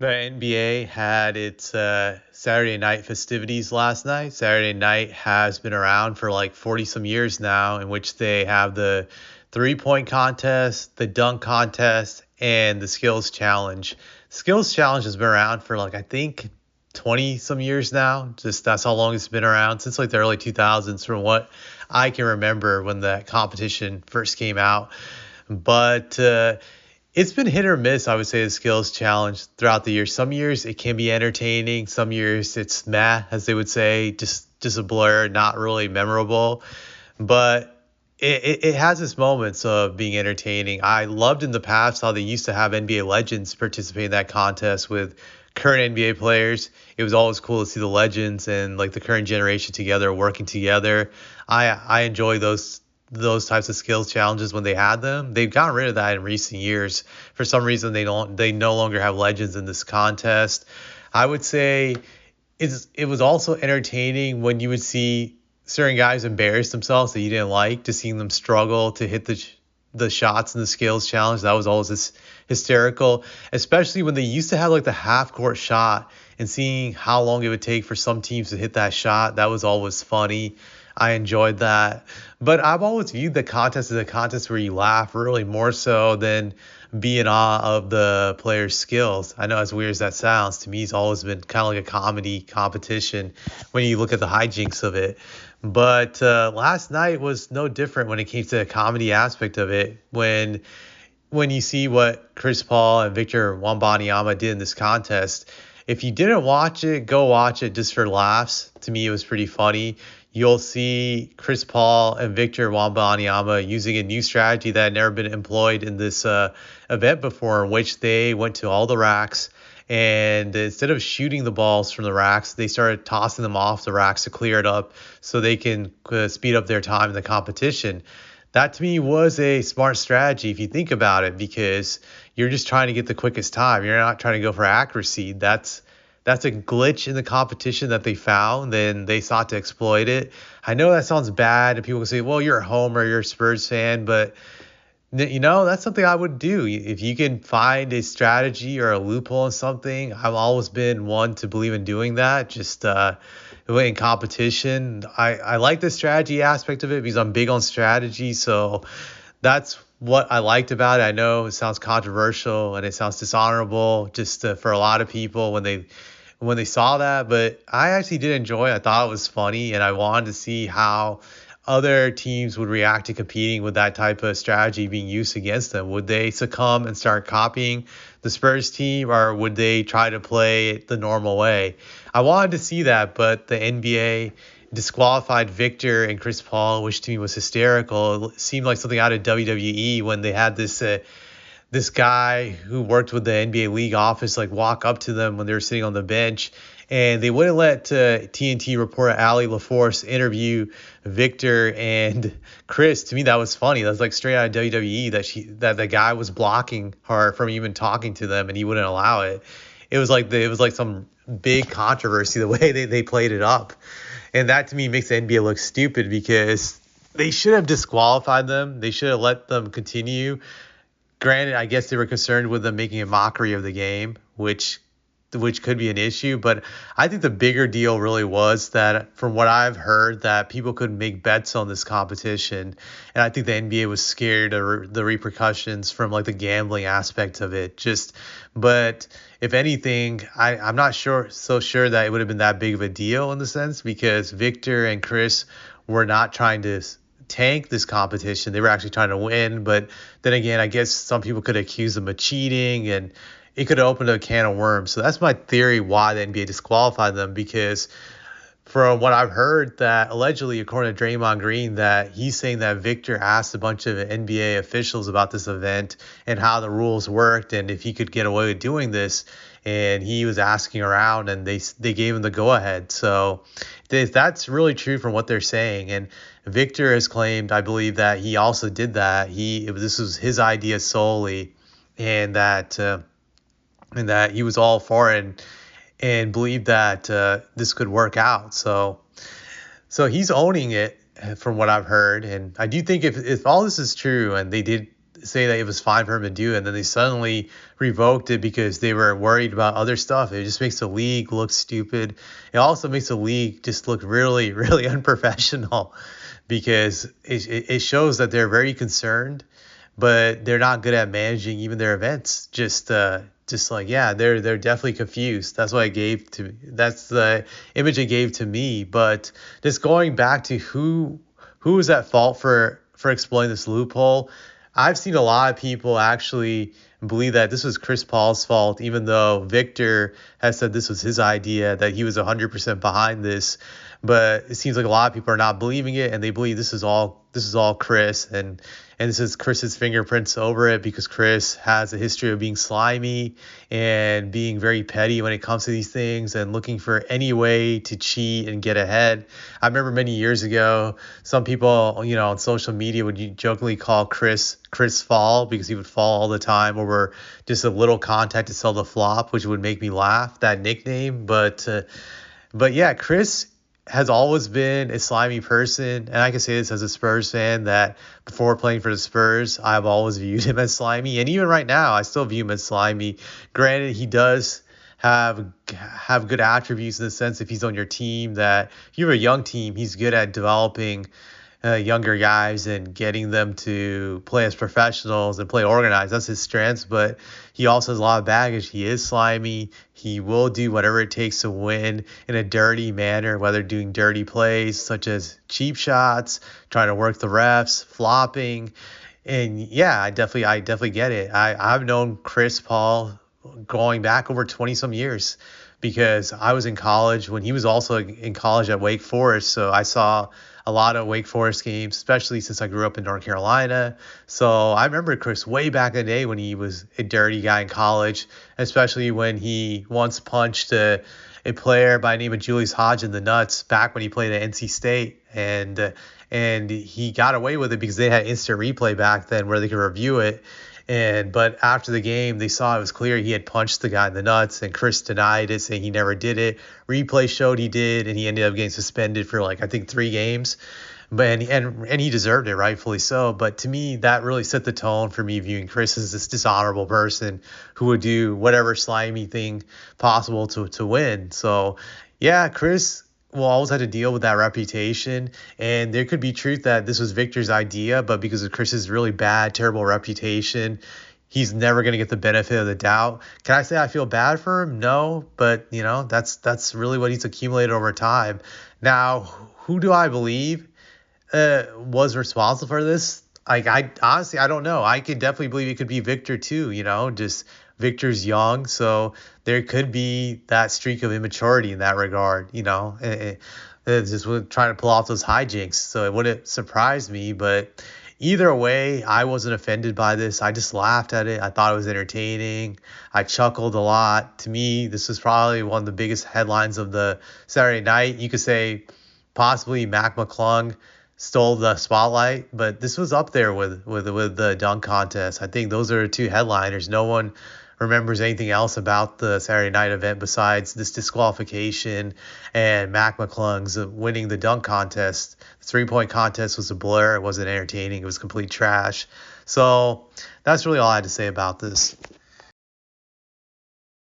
The NBA had its Saturday night festivities last night. Saturday night has been around for like 40 some years now, in which they have the 3-point contest, the dunk contest, and the skills challenge. Skills challenge has been around for like, I think, 20 some years now. Just that's how long it's been around, since like the early 2000s, from what I can remember when that competition first came out. But it's been hit or miss, I would say, the skills challenge throughout the year. Some years it can be entertaining. Some years it's meh, as they would say, just a blur, not really memorable. But it has its moments of being entertaining. I loved in the past how they used to have NBA legends participate in that contest with current NBA players. It was always cool to see the legends and like the current generation together working together. I enjoy those types of skills challenges when they had them. They've gotten rid of that in recent years. For some reason they no longer have legends in this contest. I would say it was also entertaining when you would see certain guys embarrass themselves that you didn't like, to seeing them struggle to hit the shots in the skills challenge. That was always hysterical, especially when they used to have like the half court shot, and seeing how long it would take for some teams to hit that shot. That was always funny. I enjoyed that. But I've always viewed the contest as a contest where you laugh, really more so than be in awe of the player's skills. I know, as weird as that sounds, to me it's always been kind of like a comedy competition when you look at the hijinks of it. But last night was no different when it came to the comedy aspect of it. When you see what Chris Paul and Victor Wembanyama did in this contest, if you didn't watch it, go watch it just for laughs. To me, it was pretty funny. You'll see Chris Paul and Victor Wembanyama using a new strategy that had never been employed in this event before, in which they went to all the racks, and instead of shooting the balls from the racks, they started tossing them off the racks to clear it up so they can speed up their time in the competition. That to me was a smart strategy if you think about it, because you're just trying to get the quickest time. You're not trying to go for accuracy. That's a glitch in the competition that they found, then they sought to exploit it. I know that sounds bad, and people can say, well, you're a homer, you're a Spurs fan, but that's something I would do. If you can find a strategy or a loophole in something, I've always been one to believe in doing that. Just in competition, I like the strategy aspect of it because I'm big on strategy. So that's what I liked about it. I know it sounds controversial and it sounds dishonorable just for a lot of people when they saw that, but I actually did enjoy it. I thought it was funny, and I wanted to see how other teams would react to competing with that type of strategy being used against them. Would they succumb and start copying the Spurs team, or would they try to play it the normal way? I wanted to see that, but the NBA disqualified Victor and Chris Paul, which to me was hysterical. It seemed like something out of WWE when they had this guy who worked with the NBA league office like walk up to them when they were sitting on the bench, and they wouldn't let TNT reporter Allie LaForce interview Victor and Chris. To me, that was funny. That was like straight out of WWE, that the guy was blocking her from even talking to them, and he wouldn't allow it. It was like some big controversy the way they played it up, and that to me makes the NBA look stupid, because they should have disqualified them. They should have let them continue. Granted, I guess they were concerned with them making a mockery of the game, which could be an issue. But I think the bigger deal really was that, from what I've heard, that people could make bets on this competition, and I think the NBA was scared of the repercussions from like the gambling aspect of it. But if anything, I'm not so sure that it would have been that big of a deal in the sense, because Victor and Chris were not trying to tank this competition. They were actually trying to win. But then again, I guess some people could accuse them of cheating, and it could have opened a can of worms. So that's my theory why the NBA disqualified them, because from what I've heard, that allegedly, according to Draymond Green, that he's saying that Victor asked a bunch of NBA officials about this event and how the rules worked and if he could get away with doing this. And he was asking around, and they gave him the go ahead. So if that's really true from what they're saying, and Victor has claimed, I believe, that he also did that. This was his idea solely, and that he was all for it, and believed that this could work out. So he's owning it from what I've heard. And I do think if all this is true and they did say that it was fine for him to do, and then they suddenly revoked it because they were worried about other stuff. It just makes the league look stupid. It also makes the league just look really, really unprofessional because it shows that they're very concerned, but they're not good at managing even their events. Just like, yeah, they're definitely confused. That's what I gave to. That's the image it gave to me. But just going back to who was at fault for exploiting this loophole, I've seen a lot of people actually believe that this was Chris Paul's fault, even though Victor has said this was his idea, that he was 100% behind this. But it seems like a lot of people are not believing it, and they believe this is all Chris, and this is Chris's fingerprints over it because Chris has a history of being slimy and being very petty when it comes to these things and looking for any way to cheat and get ahead. I remember many years ago, some people, on social media would jokingly call Chris Fall because he would fall all the time over just a little contact to sell the flop, which would make me laugh, that nickname. But yeah, Chris has always been a slimy person, and I can say this as a Spurs fan that before playing for the Spurs, I've always viewed him as slimy, and even right now, I still view him as slimy. Granted, he does have good attributes in the sense if he's on your team that if you have a young team, he's good at developing younger guys and getting them to play as professionals and play organized. That's his strengths, but he also has a lot of baggage. He is slimy. He will do whatever it takes to win in a dirty manner, whether doing dirty plays such as cheap shots, trying to work the refs, flopping. And yeah, I definitely get it. I've known Chris Paul going back over 20 some years because I was in college when he was also in college at Wake Forest. So I saw a lot of Wake Forest games, especially since I grew up in North Carolina. So I remember Chris way back in the day when he was a dirty guy in college, especially when he once punched a player by the name of Julius Hodge in the nuts back when he played at NC State. And he got away with it because they had instant replay back then where they could review it. But after the game, they saw it was clear he had punched the guy in the nuts, and Chris denied it, saying he never did it. Replay showed he did, and he ended up getting suspended for I think 3 games. But and he deserved it, rightfully so. But to me, that really set the tone for me viewing Chris as this dishonorable person who would do whatever slimy thing possible to win. So yeah, Chris will always have to deal with that reputation. And there could be truth that this was Victor's idea, but because of Chris's really bad, terrible reputation, he's never going to get the benefit of the doubt. Can I say I feel bad for him? No, but that's really what he's accumulated over time. Now, who do I believe was responsible for this? I honestly, I don't know. I could definitely believe it could be Victor too, just Victor's young, so there could be that streak of immaturity in that regard, just trying to pull off those hijinks. So it wouldn't surprise me, but either way, I wasn't offended by this. I just laughed at it. I thought it was entertaining. I chuckled a lot. To me, this was probably one of the biggest headlines of the Saturday night. You could say possibly Mac McClung stole the spotlight, but this was up there with the dunk contest. I think those are 2 headliners. No one remembers anything else about the Saturday night event besides this disqualification and Mac McClung's winning the dunk contest. The 3-point contest was a blur. It wasn't entertaining. It was complete trash. So that's really all I had to say about this.